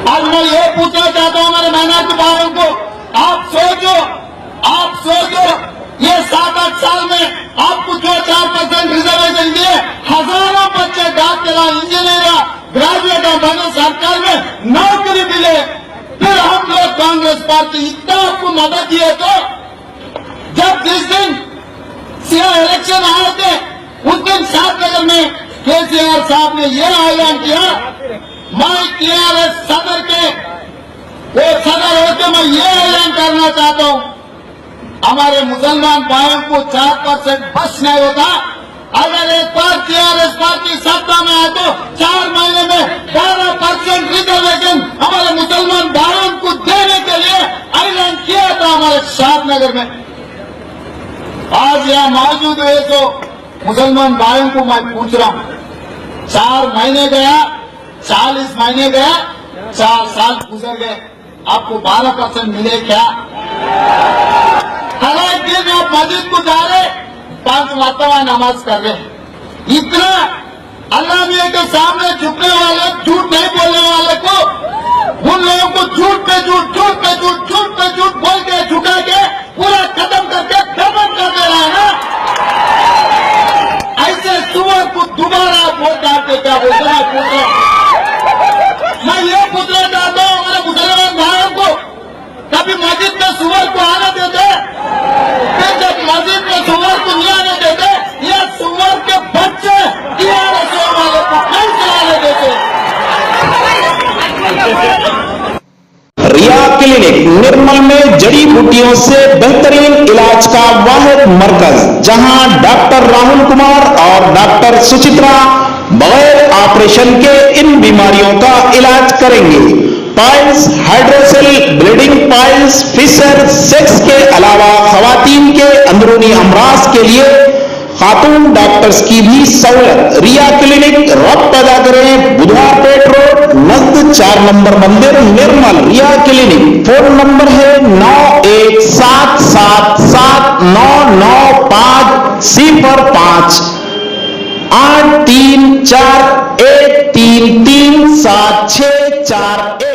आज मैं ये पूछना चाहता हूं हमारे मेहनत भाइयों को, आप सोचो ये 7-8 साल में आपको जो 4% रिजर्वेशन दिए, हजारों बच्चे डॉक्टर, इंजीनियर, ग्रेजुएट बने, सरकार में नौकरी मिले, फिर हम लोग कांग्रेस पार्टी इतना आपको मदद दिए। तो जब जिस दिन इलेक्शन आए थे उस दिन सातनगर में केसीआर साहब ने यह ऐलान किया, मैं टीआरएस सदर होकर मैं ये ऐलान करना चाहता हूं, हमारे मुसलमान भाइयों को 4% बस नहीं होता। अगर एक बार टीआरएस पार्टी सत्ता में आए तो 4 महीने में 12% रिजर्वेशन हमारे मुसलमान भाइयों को देने के लिए ऐलान किया था हमारे शादनगर में। आज यहाँ मौजूद है तो मुसलमान भाइयों को मैं पूछ रहा हूं, 4 महीने गया, 40 महीने गया, 4 साल गुजर गए, आपको 12% मिले क्या? हर एक दिन आप मस्जिद को जा रहे, 5 मरतबा नमाज कर रहे, इतना अल्लाह मियां के सामने झुकने वाले, झूठ नहीं बोलने वाले को, उन लोगों को झूठ पे झूठ बोल के झुका के पूरा खत्म करके दफन कर दे रहा है ना। ऐसे सुअर को दोबारा वोट डालते क्या बोलते हैं? मैं ये पूछना चाहता हूँ हमारे मुसलमान भाइयों को, कभी मस्जिद में सुअर को आने देते? फिर जब मस्जिद में सुअर को नहीं आने देते, ये सुअर के बच्चे टीआरएस वाले को नहीं चलाने देते। रिया क्लिनिक निर्मल में जड़ी बूटियों से बेहतरीन इलाज का वाहिद मरकज, जहां डॉक्टर राहुल कुमार और डॉक्टर सुचित्रा बगैर ऑपरेशन के इन बीमारियों का इलाज करेंगे। Piles, hydrocele, bleeding piles, fissure, sex के अलावा खवातीन के अंदरूनी अमराज के लिए खातून डॉक्टर्स की भी सहूलत। रिया क्लिनिक रब पैदा करें, बुधवार पेट रोड नजद 4 नंबर मंदिर निर्मल। रिया क्लिनिक फोन नंबर है 9177799505 8341333764।